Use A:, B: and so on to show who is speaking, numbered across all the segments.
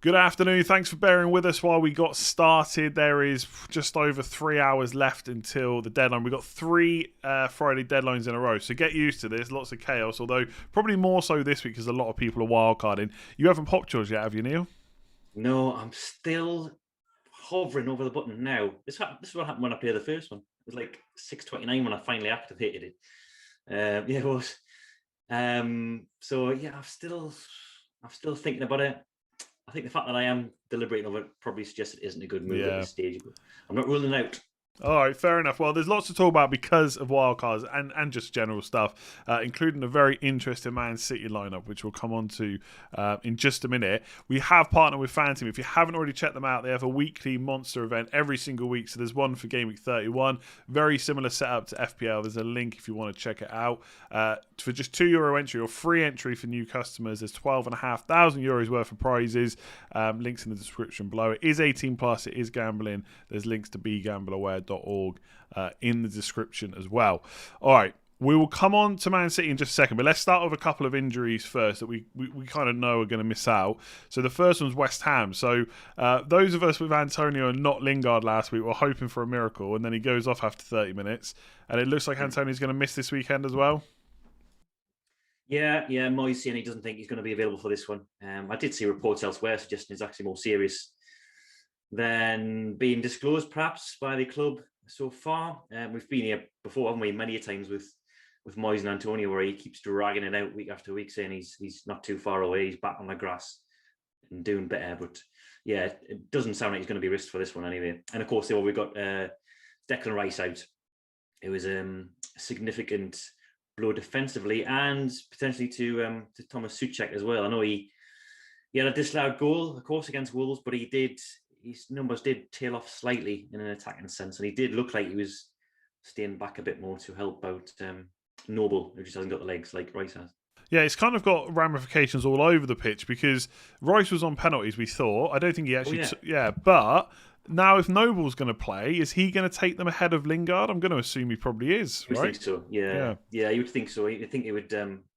A: Good afternoon. Thanks for bearing with us while we got started. There is just over 3 hours left until the deadline. We've got three Friday deadlines in a row, so get used to this. Lots of chaos, although probably more so this week because a lot of people are wildcarding. You haven't popped yours yet, have you, Neale?
B: No, I'm still hovering over the button now. This is what happened when I played the first one. It was like 6:29 when I finally activated it. Yeah, it was. So yeah, I'm still thinking about it. I think the fact that I am deliberating over it probably suggests it isn't a good move at
A: Yeah.
B: this stage, but I'm not ruling it out.
A: All right, fair enough. Well, there's lots to talk about because of wildcards and just general stuff, including a very interesting Man City lineup, which we'll come on to in just a minute. We have partnered with Phantom. If you haven't already checked them out, they have a weekly monster event every single week. So there's one for Gameweek 31. Very similar setup to FPL. There's a link if you want to check it out. For just €2 entry or free entry for new customers, there's 12,500 euros worth of prizes. Links in the description below. It is 18 plus. It is gambling. There's links to begambleaware.org in the description as well. All right. We will come on to Man City in just a second, but let's start with a couple of injuries first that we kind of know are going to miss out. So the first one's West Ham. So those of us with Antonio and not Lingard last week were hoping for a miracle, and then he goes off after 30 minutes, and it looks like Antonio's going to miss this weekend as well.
B: Yeah, Moyes saying he doesn't think he's going to be available for this one. I did see reports elsewhere suggesting it's actually more serious than being disclosed, perhaps, by the club so far. We've been here before, haven't we, many times with Moyes and Antonio, where he keeps dragging it out week after week, saying he's not too far away, he's back on the grass and doing better. But yeah, it doesn't sound like he's going to be risked for this one anyway. And of course, we've got Declan Rice out. It was a significant blow defensively and potentially to Thomas Souček as well. I know he had a disallowed goal, of course, against Wolves, but his numbers did tail off slightly in an attacking sense, and he did look like he was staying back a bit more to help out Noble, who just hasn't got the legs like Rice has.
A: Yeah, it's kind of got ramifications all over the pitch because Rice was on penalties, we thought. I don't think he actually... but now if Noble's going to play, is he going to take them ahead of Lingard? I'm going to assume he probably is,
B: I
A: right?
B: think so, yeah. You would think so. I think he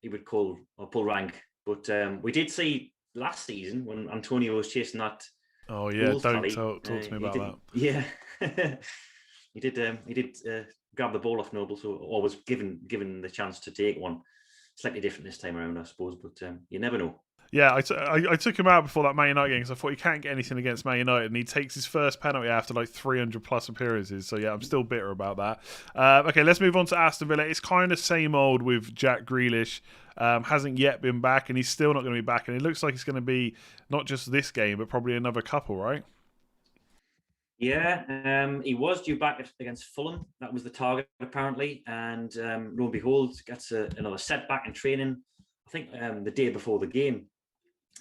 B: would call or pull rank. But we did see last season when Antonio was chasing that...
A: Oh yeah,
B: don't
A: talk to me about that.
B: Yeah, he did grab the ball off Noble, or was given the chance to take one. Slightly different this time around, I suppose, but you never know.
A: Yeah, I took him out before that Man United game because I thought he can't get anything against Man United, and he takes his first penalty after like 300 plus appearances. So yeah, I'm still bitter about that. Okay, let's move on to Aston Villa. It's kind of same old with Jack Grealish. Hasn't yet been back, and he's still not going to be back. And it looks like it's going to be not just this game, but probably another couple, right?
B: Yeah, he was due back against Fulham. That was the target, apparently. And lo and behold, gets another setback in training, I think the day before the game.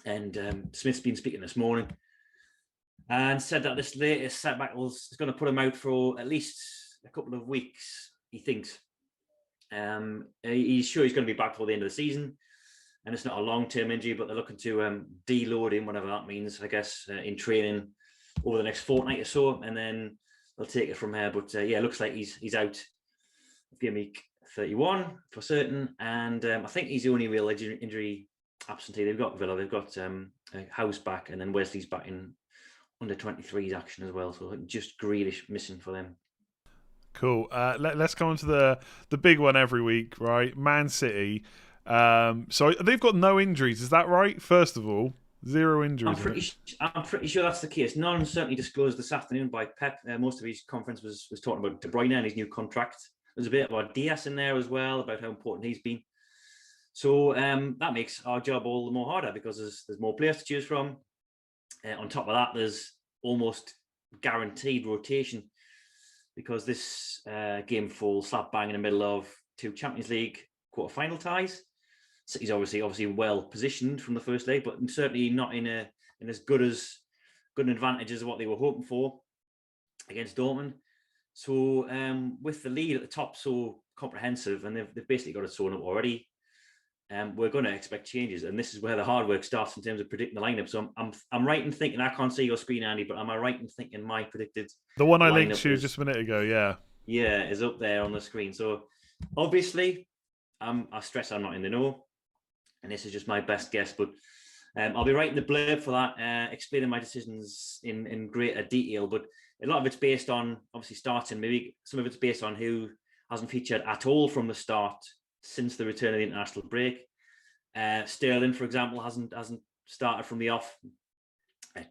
B: And Smith's been speaking this morning and said that this latest setback is going to put him out for at least a couple of weeks, he thinks. He's sure he's going to be back for the end of the season. And it's not a long-term injury, but they're looking to deload him, whatever that means, I guess, in training over the next fortnight or so, and then they'll take it from there. But yeah, it looks like he's out of Gameweek 31 for certain, and I think he's the only real injury absentee they've got. Villa, they've got House back, and then Wesley's back in under 23s action as well. So just Grealish missing for them.
A: Cool. Let's go on to the big one every week, right? Man City. So they've got no injuries. Is that right? First of all, zero injuries.
B: I'm pretty sure that's the case. None certainly disclosed this afternoon by Pep. Most of his conference was talking about De Bruyne and his new contract. There's a bit about Diaz in there as well, about how important he's been. So that makes our job all the more harder because there's more players to choose from. On top of that, there's almost guaranteed rotation because this game falls slap bang in the middle of two Champions League quarter-final ties. City's obviously well positioned from the first leg, but certainly not in as good an advantage as what they were hoping for against Dortmund. So with the lead at the top so comprehensive, and they've basically got it sewn up already, we're going to expect changes, and this is where the hard work starts in terms of predicting the lineup. So I'm right in thinking, I can't see your screen, Andy, but am I right in thinking my predicted
A: the one I linked to just a minute ago?
B: Yeah, is up there on the screen. So obviously, I stress I'm not in the know, and this is just my best guess. But I'll be writing the blurb for that, explaining my decisions in greater detail. But a lot of it's based on obviously starting. Maybe some of it's based on who hasn't featured at all from the start since the return of the international break. Sterling, for example, hasn't started from the off.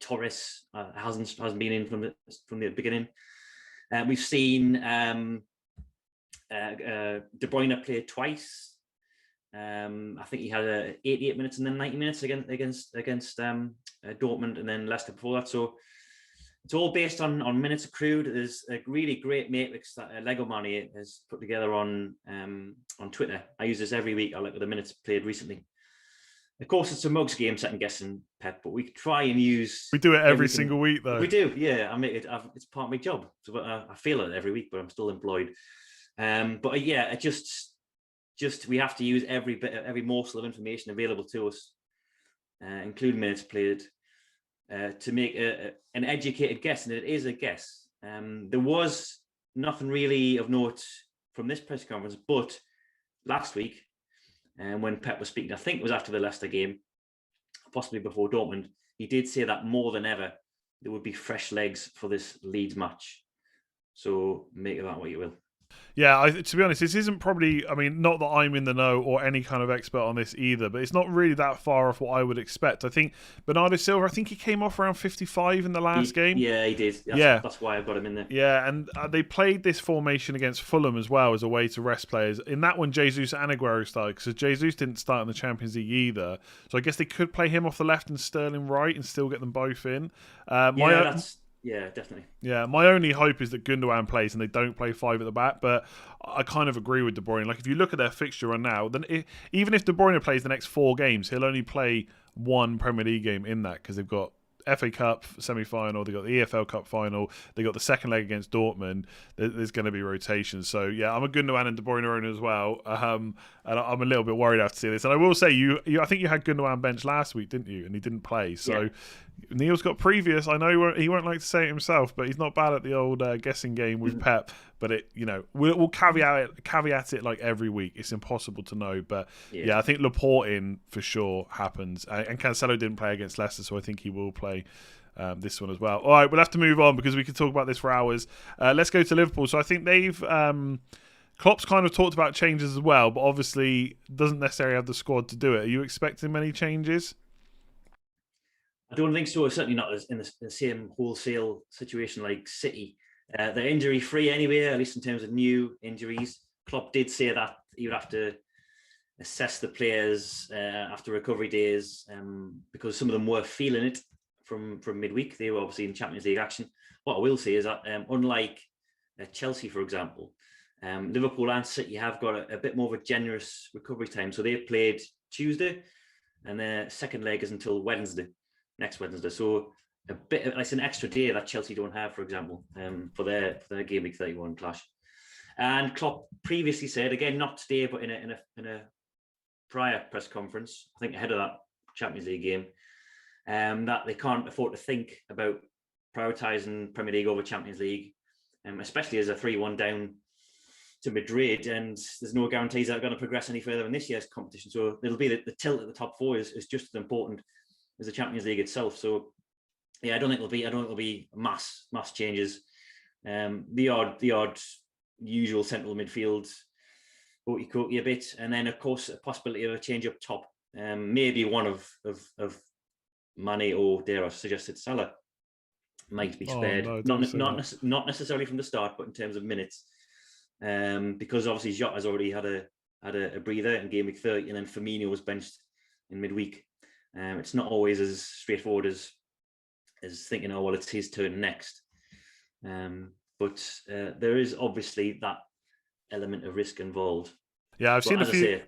B: Torres hasn't been in from the beginning. We've seen De Bruyne play twice. I think he had 88 minutes and then 90 minutes against Dortmund and then Leicester before that. So it's all based on minutes accrued. There's a really great matrix that Lego Money has put together on Twitter. I use this every week. I look at the minutes played recently. Of course, it's a mugs game, second guessing, Pep, but we try and use.
A: We do it every single week, though.
B: We do, yeah. I mean, it's part of my job. So I feel it every week, but I'm still employed. But yeah, it just we have to use every morsel of information available to us, including minutes played, to make an educated guess, and it is a guess. There was nothing really of note from this press conference, but last week. And when Pep was speaking, I think it was after the Leicester game, possibly before Dortmund, he did say that more than ever, there would be fresh legs for this Leeds match. So make of that what you will.
A: Yeah, to be honest, this isn't probably, I mean, not that I'm in the know or any kind of expert on this either, but it's not really that far off what I would expect. I think Bernardo Silva, I think he came off around 55 in the last game.
B: Yeah, he did. That's why I've got him in there.
A: Yeah, and they played this formation against Fulham as well as a way to rest players. In that one, Jesus and Aguero started, because Jesus didn't start in the Champions League either. So I guess they could play him off the left and Sterling right and still get them both in.
B: Yeah, definitely.
A: Yeah, my only hope is that Gundogan plays and they don't play five at the back, but I kind of agree with De Bruyne. Like, if you look at their fixture run now, then even if De Bruyne plays the next 4 games, he'll only play one Premier League game in that, because they've got FA Cup semi-final, they've got the EFL Cup final, they've got the second leg against Dortmund. There's going to be rotations. So, yeah, I'm a Gundogan and De Bruyne owner as well, and I'm a little bit worried after seeing this. And I will say, I think you had Gundogan bench last week, didn't you? And he didn't play. So, yeah. Neale's got previous. I know he won't like to say it himself, but he's not bad at the old guessing game with Pep. But we'll caveat it like every week. It's impossible to know. But yeah I think Laporte in for sure happens. And Cancelo didn't play against Leicester, so I think he will play this one as well. All right, we'll have to move on because we could talk about this for hours. Let's go to Liverpool. So I think they've Klopp's kind of talked about changes as well, but obviously doesn't necessarily have the squad to do it. Are you expecting many changes?
B: I don't think so. Certainly not in the same wholesale situation like City. They're injury-free anyway, at least in terms of new injuries. Klopp did say that he would have to assess the players after recovery days because some of them were feeling it from midweek. They were obviously in Champions League action. What I will say is that unlike Chelsea, for example, Liverpool and City have got a bit more of a generous recovery time. So they played Tuesday and their second leg is until next Wednesday. So it's an extra day that Chelsea don't have, for example, for their Gameweek 31 clash. And Klopp previously said, again, not today, but in a prior press conference, I think ahead of that Champions League game, that they can't afford to think about prioritising Premier League over Champions League, especially as a 3-1 down to Madrid, and there's no guarantees that are going to progress any further in this year's competition. So it'll be the tilt at the top 4 is just as important as the Champions League itself. So yeah, I don't think it'll be mass changes. The odd usual central midfield, hokey a bit, and then of course a possibility of a change up top. Maybe one of Mane or dare I suggest Salah might be spared. Not necessarily from the start, but in terms of minutes, because obviously Jota has already had a breather in Gameweek 30, and then Firmino was benched in midweek. It's not always as straightforward as thinking, oh well, it's his turn next. But there is obviously that element of risk involved.
A: Yeah, I've seen a few.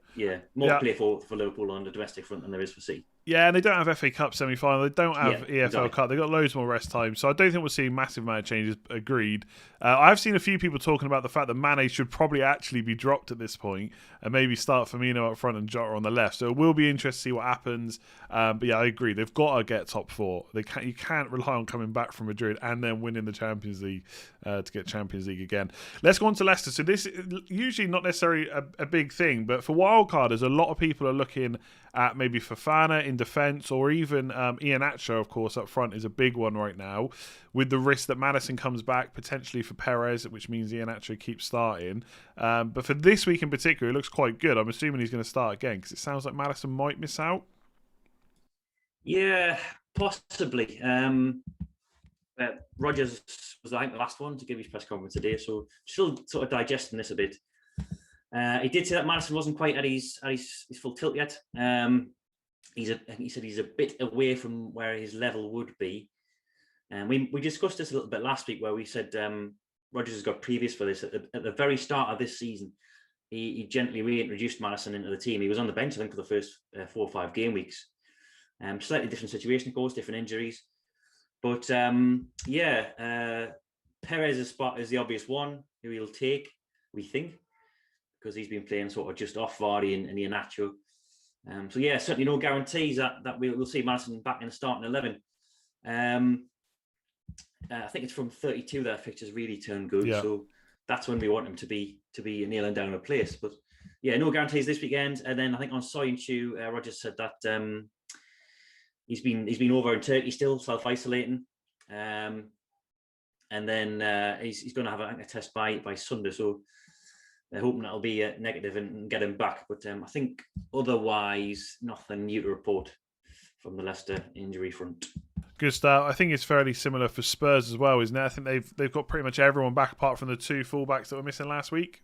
B: More play for Liverpool on the domestic front than there is for City.
A: Yeah, and they don't have FA Cup semi-final. They don't have EFL Cup. They've got loads more rest time. So I don't think we'll see a massive amount of changes. Agreed. I've seen a few people talking about the fact that Mane should probably actually be dropped at this point and maybe start Firmino up front and Jota on the left. So it will be interesting to see what happens. But yeah, I agree. They've got to get top 4. You can't rely on coming back from Madrid and then winning the Champions League to get Champions League again. Let's go on to Leicester. So this is usually not necessarily a big thing, but for wildcarders, a lot of people are looking at maybe Fofana in defence, or even Iheanacho, of course, up front is a big one right now, with the risk that Maddison comes back potentially for Perez, which means Iheanacho keeps starting. But for this week in particular, it looks quite good. I'm assuming he's going to start again because it sounds like Maddison might miss out.
B: Yeah, possibly. Rodgers was, I think, the last one to give his press conference today, so still sort of digesting this a bit. He did say that Maddison wasn't quite at his full tilt yet. He said he's a bit away from where his level would be. And we discussed this a little bit last week, where we said Rodgers has got previous for this. At the very start of this season, he gently reintroduced Maddison into the team. He was on the bench, I think, for the first 4 or 5 game weeks. Slightly different situation, of course, different injuries. But Perez's spot is the obvious one who he'll take, we think, because he's been playing sort of just off Vardy and Iheanacho. Certainly no guarantees that we'll see Maddison back in the starting 11. I think it's from 32 that fixtures really turned good. Yeah. So that's when we want him to be kneeling down a place. But yeah, no guarantees this weekend. And then I think on Soyuncu, Rodgers said that he's been over in Turkey still, self-isolating. And then he's going to have a test by Sunday. So they're hoping that'll be negative and get him back. But I think otherwise, nothing new to report from the Leicester injury front.
A: Good start. I think it's fairly similar for Spurs as well, isn't it? I think they've got pretty much everyone back apart from the 2 fullbacks that were missing last week.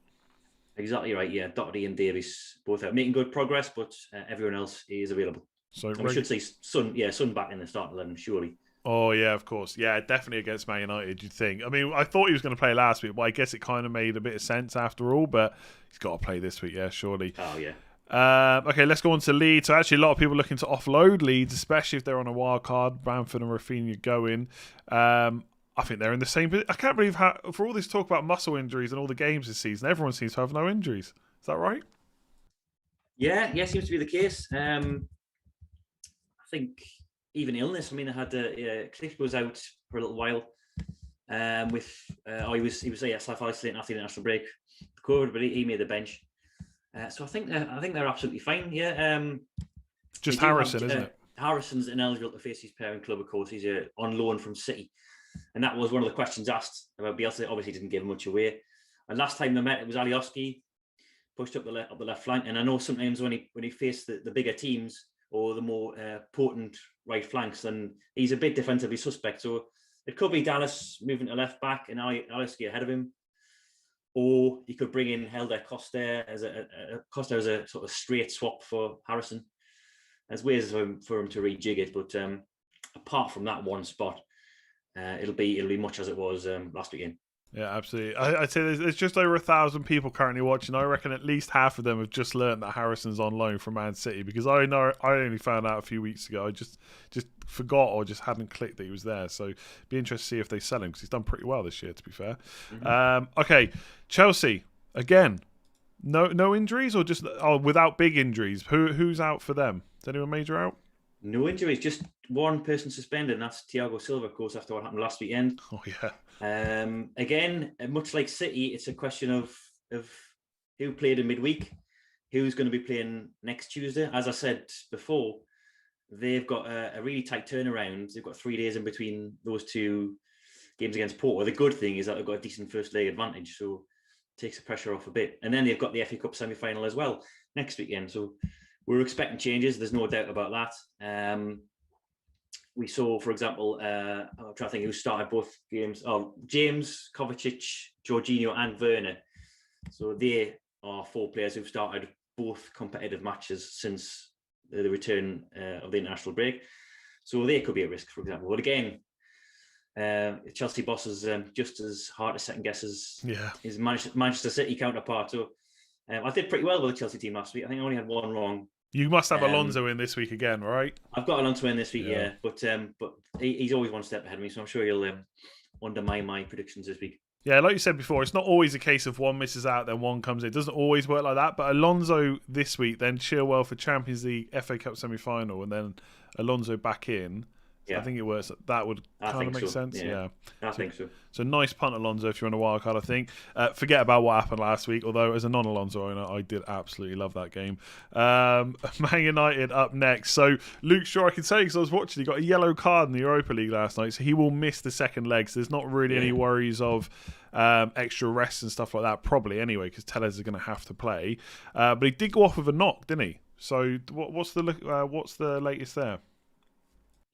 B: Exactly right. Yeah, Doherty and Davies both out making good progress, but everyone else is available. So we should see Son back in the starting 11, surely.
A: Oh yeah, of course. Yeah, definitely against Man United, you'd think. I mean, I thought he was going to play last week, but I guess it kind of made a bit of sense after all. But he's got to play this week, yeah, surely.
B: Oh yeah.
A: Okay, let's go on to Leeds. So actually, a lot of people looking to offload Leeds, especially if they're on a wild card. Bamford and Rafinha going. I think they're in the same. I can't believe how, for all this talk about muscle injuries and all the games this season, everyone seems to have no injuries. Is that right?
B: Yeah, seems to be the case. I think even illness. I mean, I had Cliff was out for a little while. He was self-isolating after the international break, COVID, but he made the bench. So I think they're absolutely fine. Yeah.
A: Just Harrison, isn't it?
B: Harrison's ineligible to face his parent club, of course. He's on loan from City, and that was one of the questions asked about Bielsa. Obviously, didn't give much away. And last time they met, it was Alioski pushed up the left flank. And I know sometimes when he faced the bigger teams or the more potent right flanks, then he's a bit defensively suspect. So it could be Dallas moving to left back and Alioski ahead of him. Or he could bring in Helder Costa as a sort of straight swap for Harrison. There's ways for him to rejig it, but apart from that one spot, it'll be much as it was last weekend.
A: Yeah, absolutely. I'd say there's just over 1,000 people currently watching. I reckon at least half of them have just learned that Harrison's on loan from Man City, because I only found out a few weeks ago. I just forgot or just hadn't clicked that he was there. So be interested to see if they sell him, because he's done pretty well this year, to be fair. Mm-hmm. Okay, Chelsea again. No injuries, or just without big injuries. Who's out for them? Is anyone major out?
B: No injuries, just one person suspended, and that's Thiago Silva, of course, after what happened last weekend.
A: Oh yeah.
B: Again, much like City, it's a question of who played in midweek, who's going to be playing next Tuesday. As I said before, they've got a really tight turnaround. They've got 3 days in between those 2 games against Porto. The good thing is that they've got a decent first leg advantage, so it takes the pressure off a bit. And then they've got the FA Cup semi-final as well next weekend. So we're expecting changes. There's no doubt about that. We saw, for example, I'm trying to think who started both games. Oh, James, Kovacic, Jorginho and Werner. So they are 4 players who've started both competitive matches since the return of the international break. So they could be at risk, for example. But again, Chelsea boss is just as hard to second guess as his Manchester City counterpart. So I did pretty well with the Chelsea team last week. I think I only had one wrong.
A: You must have Alonso in this week again, right?
B: I've got Alonso in this week, yeah. But he's always one step ahead of me, so I'm sure he'll undermine my predictions this week.
A: Yeah, like you said before, it's not always a case of one misses out, then one comes in. It doesn't always work like that. But Alonso this week, then Chilwell for Champions League, FA Cup semi-final, and then Alonso back in.
B: Yeah,
A: I think it works. That would kind of make sense. Yeah.
B: I think so.
A: So nice punt, Alonso, if you're on a wild card, I think. Forget about what happened last week, although as a non-Alonso owner, I did absolutely love that game. Man United up next. So Luke Shaw, I can say, because I was watching, he got a yellow card in the Europa League last night, so he will miss the second leg. So there's not really any worries of extra rest and stuff like that, probably anyway, because Tellez is going to have to play. But he did go off with a knock, didn't he? So what's the latest there?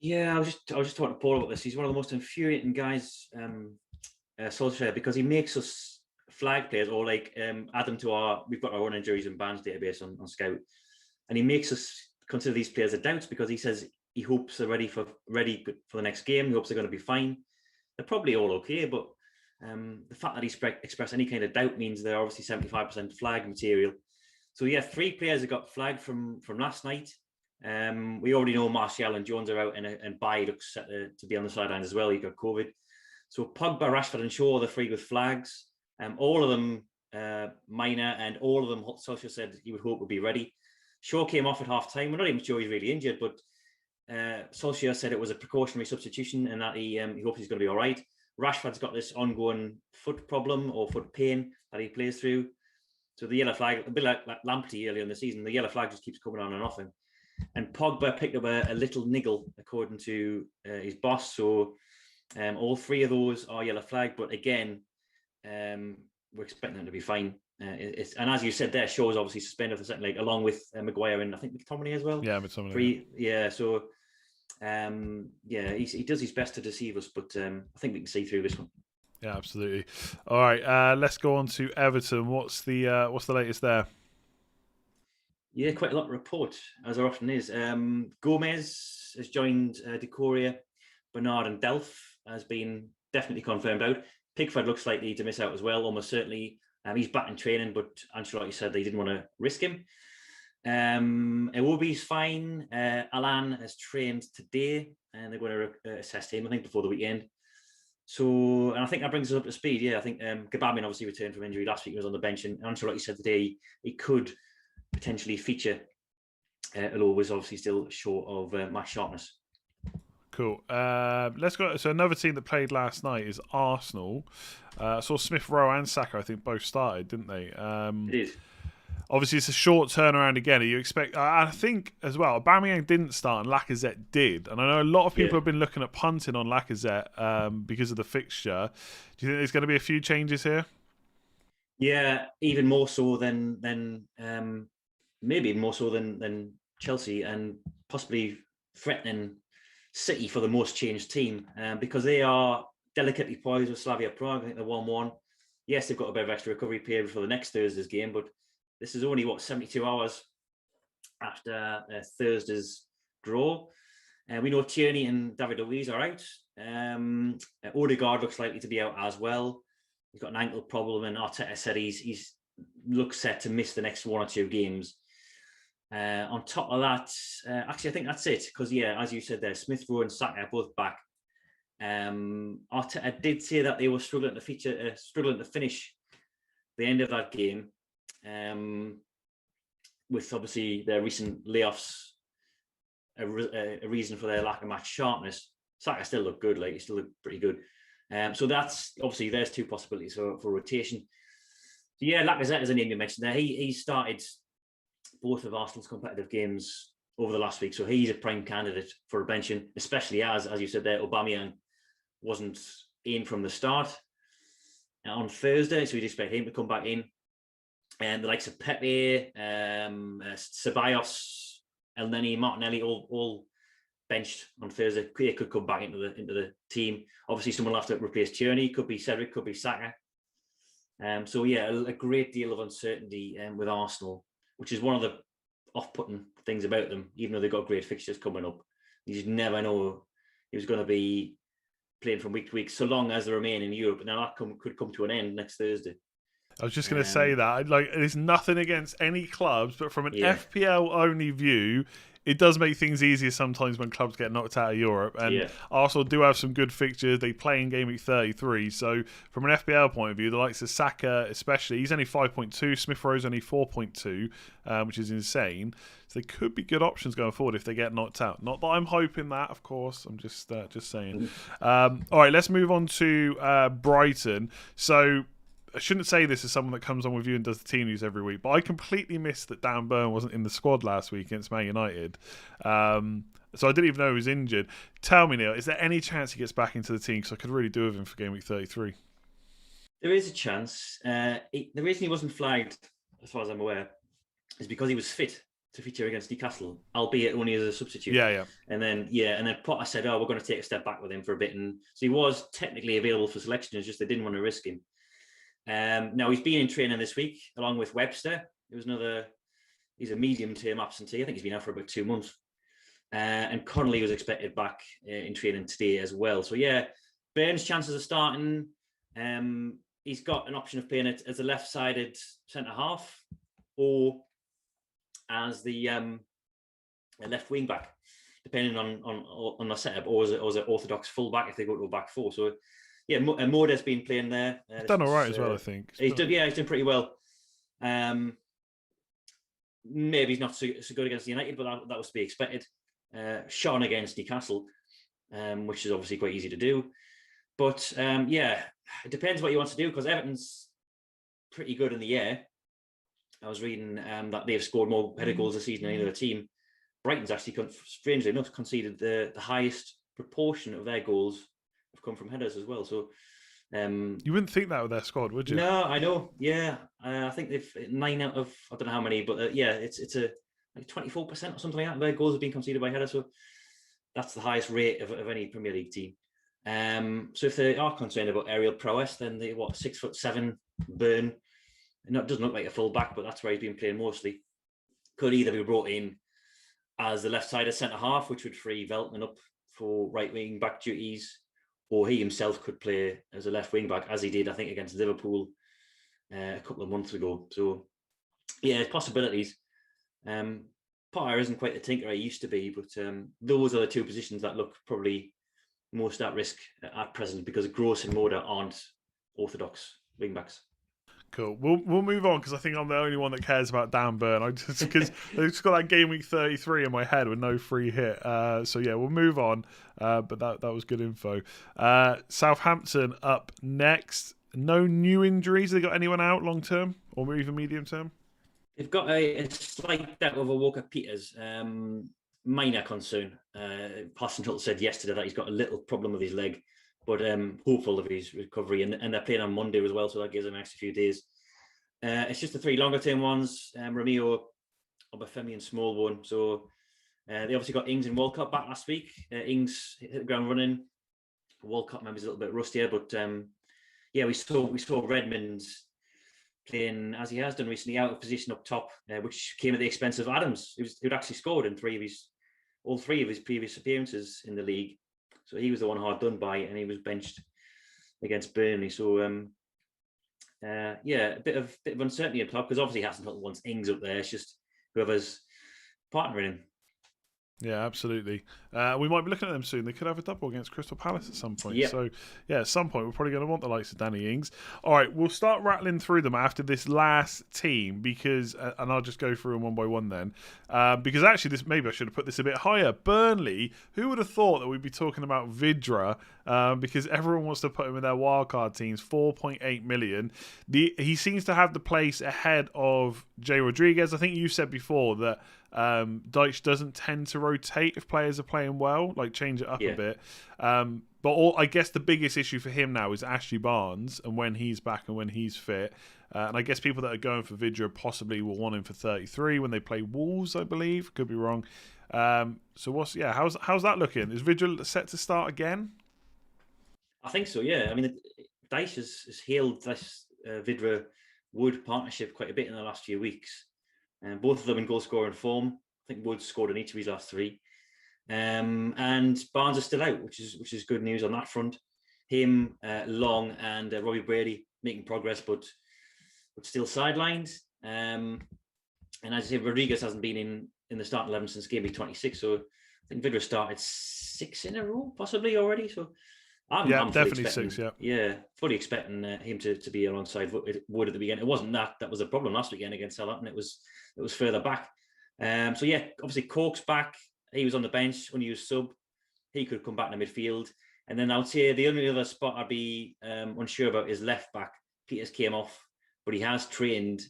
B: Yeah, I was just talking to Paul about this. He's one of the most infuriating guys, Solskjaer, because he makes us flag players or add them to we've got our own injuries and bans database on Scout, and he makes us consider these players as doubts because he says he hopes they're ready for the next game. He hopes they're going to be fine. They're probably all okay, but the fact that he expressed any kind of doubt means they're obviously 75% flag material. So yeah, 3 players have got flagged from last night. We already know Martial and Jones are out, and Bailly looks set to be on the sidelines as well. He got COVID. So Pogba, Rashford, and Shaw are the 3 with flags. All of them minor, and all of them Solskjaer said he would hope would be ready. Shaw came off at half time. We're not even sure he's really injured, but Solskjaer said it was a precautionary substitution and that he hopes he's going to be all right. Rashford's got this ongoing foot problem or foot pain that he plays through. So the yellow flag, a bit like Lamptey earlier in the season, the yellow flag just keeps coming on and off him. And Pogba picked up a little niggle, according to his boss. So all 3 of those are yellow flag. But again, we're expecting them to be fine. And as you said there, Shaw's obviously suspended for the second leg, along with Maguire and I think McTominay as well.
A: Yeah, McTominay.
B: Yeah, so he does his best to deceive us, but I think we can see through this one.
A: Yeah, absolutely. All right, let's go on to Everton. What's the latest there?
B: Yeah, quite a lot to report, as there often is. Gomez has joined Decoria, Bernard and Delph has been definitely confirmed out. Pickford looks likely to miss out as well, almost certainly. He's back in training, but Ancelotti said they didn't want to risk him. Iwobi's fine. Alan has trained today, and they're going to assess him, I think, before the weekend. So, and I think that brings us up to speed. Yeah, I think Gbamin obviously returned from injury last week. He was on the bench, and Ancelotti said today he could potentially feature, although was obviously still short of match sharpness.
A: Cool. Let's go. So another team that played last night is Arsenal. I saw Smith Rowe and Saka, I think, both started, didn't they?
B: It is.
A: Obviously, it's a short turnaround again. You expect? I think as well. Aubameyang didn't start, and Lacazette did. And I know a lot of people have been looking at punting on Lacazette because of the fixture. Do you think there's going to be a few changes here?
B: Yeah, even more so than maybe more so than Chelsea, and possibly threatening City for the most changed team, because they are delicately poised with Slavia Prague. I think they're 1-1. Yes, they've got a bit of extra recovery period for the next Thursday's game, but this is only 72 hours after Thursday's draw. We know Tierney and David Luiz are out. Odegaard looks likely to be out as well. He's got an ankle problem, and Arteta said he's looks set to miss the next 1 or 2 games. On top of that, actually, I think that's it. Because, as you said there, Smith Rowe and Saka are both back. Arteta did say that they were struggling to finish the end of that game, with obviously their recent layoffs a reason for their lack of match sharpness. Saka still looked good, he still looked pretty good. So that's obviously there's 2 possibilities for rotation. So Lacazette is a name you mentioned there. He started both of Arsenal's competitive games over the last week, so he's a prime candidate for a benching, especially as you said there, Aubameyang wasn't in from the start on Thursday, so we'd expect him to come back in. And the likes of Pepe, Ceballos, Elneny, Martinelli, all benched on Thursday. They could come back into the team. Obviously, someone will have to replace Tierney. Could be Cedric, could be Saka. So a great deal of uncertainty with Arsenal, which is one of the off-putting things about them. Even though they've got great fixtures coming up, you just never know who's going to be playing from week to week, so long as they remain in Europe. Now that could come to an end next Thursday.
A: I was just going to say that. Like, there's nothing against any clubs, but from an FPL only view, it does make things easier sometimes when clubs get knocked out of Europe. And Arsenal do have some good fixtures. They play in Game Week 33. So from an FPL point of view, the likes of Saka especially, he's only 5.2. Smith Rowe's only 4.2, which is insane. So they could be good options going forward if they get knocked out. Not that I'm hoping that, of course. I'm just saying. All right, let's move on to Brighton. So I shouldn't say this as someone that comes on with you and does the team news every week, but I completely missed that Dan Burn wasn't in the squad last week against Man United. So I didn't even know he was injured. Tell me, Neale, is there any chance he gets back into the team? Because I could really do with him for Game Week 33.
B: There is a chance. The reason he wasn't flagged, as far as I'm aware, is because he was fit to feature against Newcastle, albeit only as a substitute.
A: Yeah.
B: And then Potter said, we're going to take a step back with him for a bit. And so he was technically available for selection. It's just they didn't want to risk him. Now he's been in training this week along with Webster. He's a medium-term absentee. I think he's been out for about 2 months. And Connolly was expected back in training today as well. So Burns' chances of starting. He's got an option of playing it as a left-sided centre half or as the left wing back, depending on the setup, or as an orthodox full back if they go to a back four. So. And Morda's been playing there.
A: Done all right as well, I think.
B: He's done pretty well. Maybe he's not so good against United, but that was to be expected. Sean against Newcastle, which is obviously quite easy to do. But it depends what you want to do because Everton's pretty good in the air. I was reading that they've scored more header goals this season than any other team. Brighton's actually, strangely enough, conceded the highest proportion of their goals have come from headers as well. So
A: you wouldn't think that with their squad, would you?
B: No, I know. Yeah, I think they've 9 out of I don't know how many, but it's a like 24% or something like that. Their goals have been conceded by headers, so that's the highest rate of any Premier League team. So if they are concerned about aerial prowess, then they 6'7" Burn. It doesn't look like a full back, but that's where he's been playing mostly. Could either be brought in as the left-sided centre half, which would free Veltman up for right wing back duties, or he himself could play as a left wing back, as he did, I think, against Liverpool a couple of months ago. So, there's possibilities. Potter isn't quite the tinker he used to be, but those are the two positions that look probably most at risk at present because Gross and Moda aren't orthodox wing backs.
A: Cool. We'll move on because I think I'm the only one that cares about Dan Burn. Because they've just got that Game Week 33 in my head with no free hit. We'll move on. But that was good info. Southampton up next. No new injuries. They got anyone out long term or even medium term?
B: They've got a slight doubt over Walker Peters. Minor concern. Parson Hill said yesterday that he's got a little problem with his leg. But hopeful of his recovery. And they're playing on Monday as well, so that gives them an extra few days. It's just the 3 longer-term ones, Romeo, Obafemi and Smallbone. So they obviously got Ings and Walcott back last week. Ings hit the ground running. Walcott maybe is a little bit rustier, but we saw Redmond playing, as he has done recently, out of position up top, which came at the expense of Adams, who'd actually scored in all three of his previous appearances in the league. So he was the one hard done by, and he was benched against Burnley. So, a bit of uncertainty up top because obviously Hasenhüttl wants Ings up there. It's just whoever's partnering him.
A: Yeah, absolutely. We might be looking at them soon. They could have a double against Crystal Palace at some point.
B: Yep.
A: So, at some point, we're probably going to want the likes of Danny Ings. All right, we'll start rattling through them after this last team because, and I'll just go through them one by one then. Because actually, maybe I should have put this a bit higher. Burnley, who would have thought that we'd be talking about Vidra? Because everyone wants to put him in their wildcard teams, 4.8 million. He seems to have the place ahead of Jay Rodriguez. I think you said before that Dyche doesn't tend to rotate if players are playing well, like change it up a bit. But I guess the biggest issue for him now is Ashley Barnes and when he's back and when he's fit. And I guess people that are going for Vidra possibly will want him for 33 when they play Wolves, I believe. Could be wrong. How's that looking? Is Vidra set to start again?
B: I think so, yeah. I mean, Dyche has hailed this Vidra Wood partnership quite a bit in the last few weeks. And both of them in goal scoring form. I think Wood scored in each of his last 3. And Barnes is still out, which is good news on that front. Him, Long, and Robbie Brady making progress, but but still sidelined. And as I say, Rodriguez hasn't been in the starting 11 since game week 26. So I think Vidra started 6 in a row, possibly already. So I'm
A: definitely 6.
B: Fully expecting him to be alongside Wood at the beginning. It wasn't that was the problem last weekend against Southampton. It was further back. So yeah, obviously Cork's back. He was on the bench, unused sub. He could come back in the midfield. And then I would say the only other spot I'd be unsure about is left back. Peters came off, but he has trained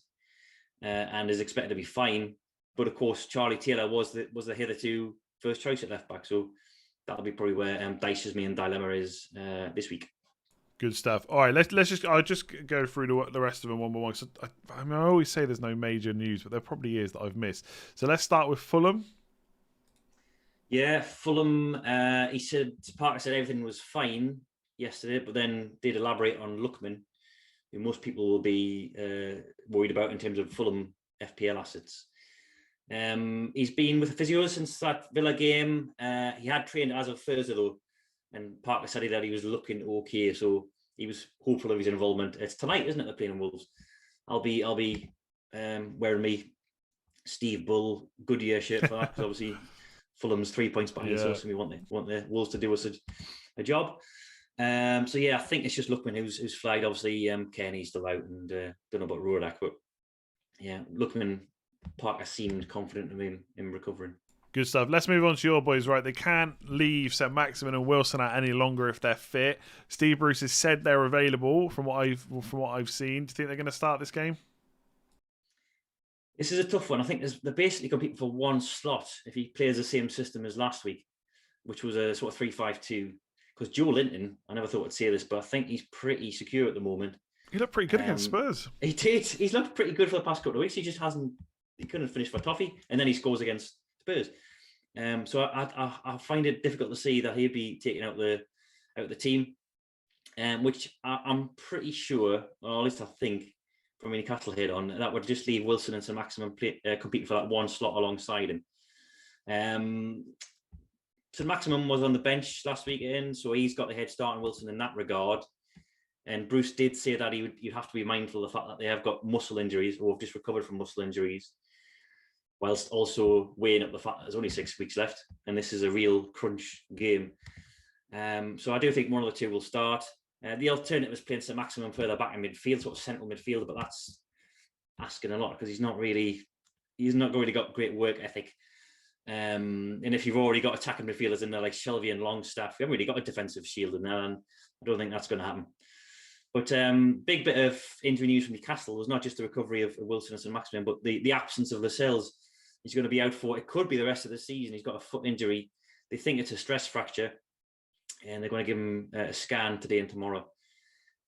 B: and is expected to be fine. But of course, Charlie Taylor was the hitherto first choice at left back. So that'll be probably where Dyche's main dilemma is this week.
A: Good stuff. All right, I'll just go through the rest of them one by one. So I always say there's no major news, but there probably is that I've missed. So let's start with Fulham.
B: Yeah, Fulham. Parker said everything was fine yesterday, but then did elaborate on Lookman, who most people will be worried about in terms of Fulham FPL assets. He's been with the physio since that Villa game. He had trained as of Thursday though, and Parker said that he was looking okay, so he was hopeful of his involvement. It's tonight, isn't it? They're playing Wolves. I'll be wearing me Steve Bull Goodyear shirt for that because obviously Fulham's 3 points behind us, and we want the Wolves to do us a job. So yeah, I think it's just Lookman who's flagged. Obviously, Kenny's still out, and don't know about Rodak, but yeah, Lookman. Parker seemed confident in recovering.
A: Good stuff. Let's move on to your boys. Right, they can't leave St. Maximin and Wilson out any longer if they're fit. Steve Bruce has said they're available from what I've seen. Do you think they're going to start this game?
B: This is a tough one. I think they're basically competing for one slot if he plays the same system as last week, which was a sort of 3-5-2. Because Joe Linton, I never thought I'd say this, but I think he's pretty secure at the moment.
A: He looked pretty good against Spurs.
B: He did. He's looked pretty good for the past couple of weeks. He just hasn't. He couldn't finish for Toffee, and then he scores against Spurs. So I find it difficult to see that he'd be taking out the team, which I'm pretty sure, or at least I think, from Newcastle head on, that would just leave Wilson and St. Maximin competing for that one slot alongside him. St. Maximin was on the bench last weekend, so he's got the head start on Wilson in that regard. And Bruce did say that you'd have to be mindful of the fact that they have got muscle injuries or have just recovered from muscle injuries, whilst also weighing up the fact that there's only 6 weeks left and this is a real crunch game. So I do think one of the two will start. The alternative is playing St. Maximin further back in midfield, sort of central midfield, but that's asking a lot because he's not really got great work ethic. And if you've already got attacking midfielders in there like Shelvey and Longstaff, you haven't really got a defensive shield in there, and I don't think that's going to happen. But big bit of injury news from Newcastle was not just the recovery of Wilson and St. Maximin, but the absence of Lascelles. He's going to be out for, it could be the rest of the season. He's got a foot injury. They think it's a stress fracture, and they're going to give him a scan today and tomorrow.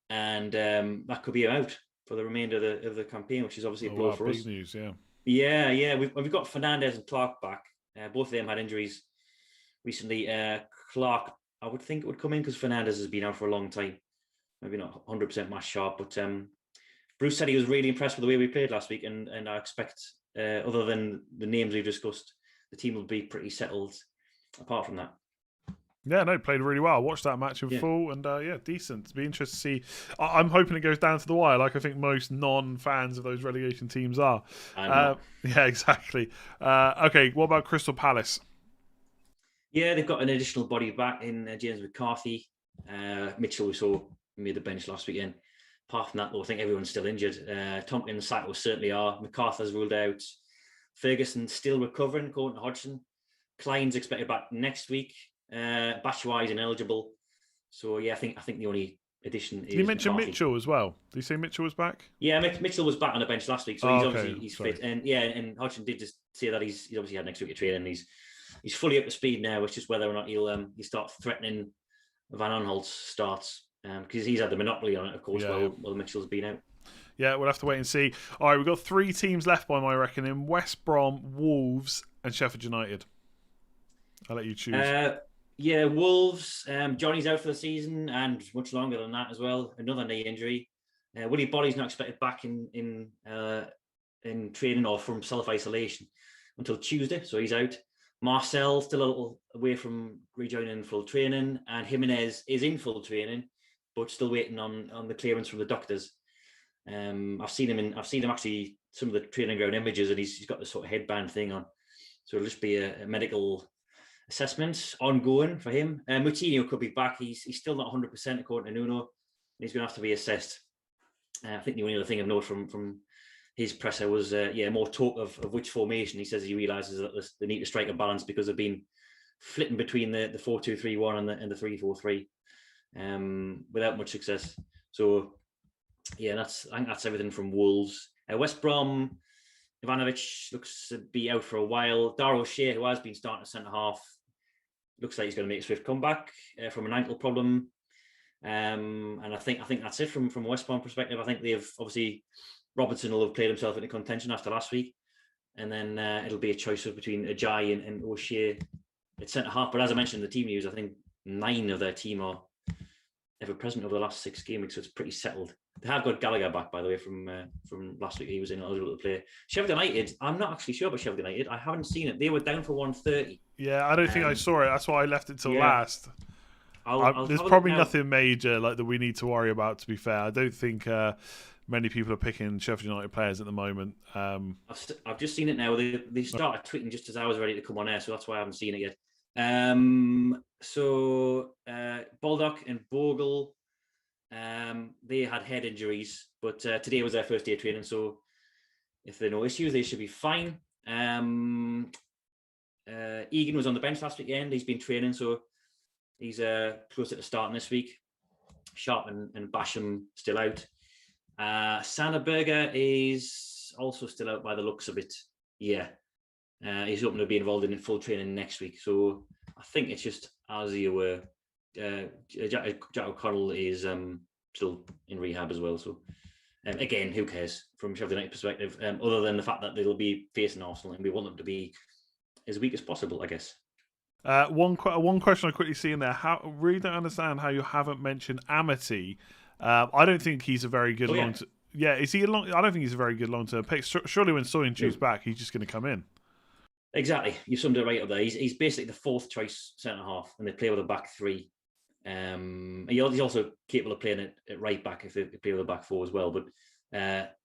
B: And that could be out for the remainder of the campaign, which is obviously a blow for us.
A: Big news, yeah.
B: Yeah. We've got Fernandez and Clark back. Both of them had injuries recently. Clark, I would think it would come in because Fernandez has been out for a long time. Maybe not 100% match sharp, but Bruce said he was really impressed with the way we played last week, and I expect, other than the names we've discussed, the team will be pretty settled apart from that.
A: Yeah, no, played really well. I watched that match in full, and decent. It'll be interesting to see. I'm hoping it goes down to the wire, like I think most non-fans of those relegation teams are. Yeah, exactly. Okay, what about Crystal Palace?
B: Yeah, they've got an additional body back in James McCarthy. Mitchell, we saw, made the bench last weekend. Apart from that, though, I think everyone's still injured. Tompkins and Sato certainly are. McCarthy's ruled out. Ferguson still recovering, according to Hodgson. Klein's expected back next week. Batshuayi is ineligible. So, yeah, I think the only addition is.
A: You mentioned
B: McCarthy.
A: Mitchell as well. Did you say Mitchell was back?
B: Yeah, Mitchell was back on the bench last week, so he's fit. And yeah, and Hodgson did just say that he's obviously had next week of training. He's fully up to speed now. It's just whether or not he'll start threatening Van Aanholt's starts. Because he's had the monopoly on it, of course, while Mitchell's been out. Yeah,
A: we'll have to wait and see. All right, we've got 3 teams left by my reckoning: West Brom, Wolves, and Sheffield United. I'll let you choose.
B: Wolves. Johnny's out for the season and much longer than that as well. Another knee injury. Willie Bolly's not expected back in training or from self-isolation until Tuesday, so he's out. Marcel still a little away from rejoining full training, and Jimenez is in full training, but still waiting on the clearance from the doctors. I've seen him actually some of the training ground images, and he's got the sort of headband thing on. So it'll just be a medical assessment ongoing for him. Moutinho could be back. He's still not 100% according to Nuno. He's going to have to be assessed. I think the only other thing I've noted from his presser was more talk of which formation. He says he realises that they need to strike a balance because they've been flitting between the 4-2-3-1 and the 3-4-3 without much success. So yeah, I think that's everything from Wolves. West Brom, Ivanovic looks to be out for a while. Darryl Shea, who has been starting at centre half, looks like he's going to make a swift comeback from an ankle problem. And I think that's it from a West Brom perspective. I think they've obviously Robertson will have played himself into contention after last week, and then it'll be a choice between Ajayi and O'Shea at centre half. But as I mentioned in the team news, I think 9 of their team are ever present over the last 6 game weeks, so it's pretty settled. They have got Gallagher back, by the way, from last week. He was ineligible to play. Sheffield United, I'm not actually sure about Sheffield United. I haven't seen it. They were down for 130.
A: Yeah, I don't think I saw it. That's why I left it till last. There's probably nothing major that we need to worry about, to be fair. I don't think many people are picking Sheffield United players at the moment.
B: I've just seen it now. They started tweeting just as I was ready to come on air, so that's why I haven't seen it yet. Baldock and Bogle, they had head injuries, but today was their first day of training, so if there are no issues, they should be fine. Egan was on the bench last weekend. He's been training, so he's closer to starting this week. Sharp and Basham still out. Sanderberger is also still out by the looks of it. Yeah. He's hoping to be involved in full training next week. So I think it's just as you were. Jack O'Connell is still in rehab as well. So again, who cares from Sheffield United perspective? Other than the fact that they'll be facing Arsenal and we want them to be as weak as possible, I guess.
A: One question I quickly see in there. Really don't understand how you haven't mentioned Amity. I don't think he's a very good long. Yeah, is he a long? I don't think he's a very good long-term pick. Surely when Soyuncu's back, he's just going to come in.
B: Exactly, you summed it right up there. He's basically the 4th choice centre half, and they play with a back 3. He's also capable of playing at right back if they play with a back 4 as well. But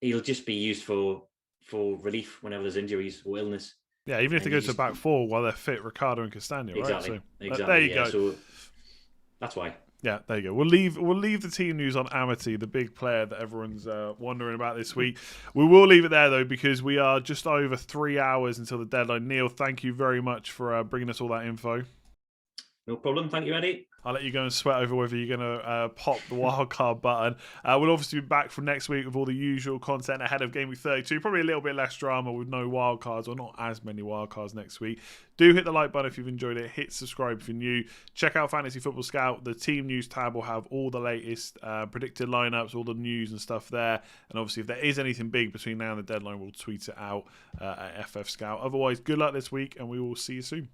B: he'll just be used for relief whenever there's injuries or illness.
A: Yeah, even if they go to back 4 while they're fit, Ricardo and Castagna,
B: exactly,
A: right? So,
B: exactly.
A: There you go.
B: So that's why.
A: Yeah, there you go. We'll leave the team news on Amity, the big player that everyone's wondering about this week. We will leave it there, though, because we are just over 3 hours until the deadline. Neale, thank you very much for bringing us all that info.
B: No problem. Thank you, Eddie.
A: I'll let you go and sweat over whether you're going to pop the wildcard button. We'll obviously be back from next week with all the usual content ahead of Game Week 32. Probably a little bit less drama with no wildcards, or not as many wildcards next week. Do hit the like button if you've enjoyed it. Hit subscribe if you're new. Check out Fantasy Football Scout. The team news tab will have all the latest predicted lineups, all the news and stuff there. And obviously, if there is anything big between now and the deadline, we'll tweet it out at FF Scout. Otherwise, good luck this week, and we will see you soon.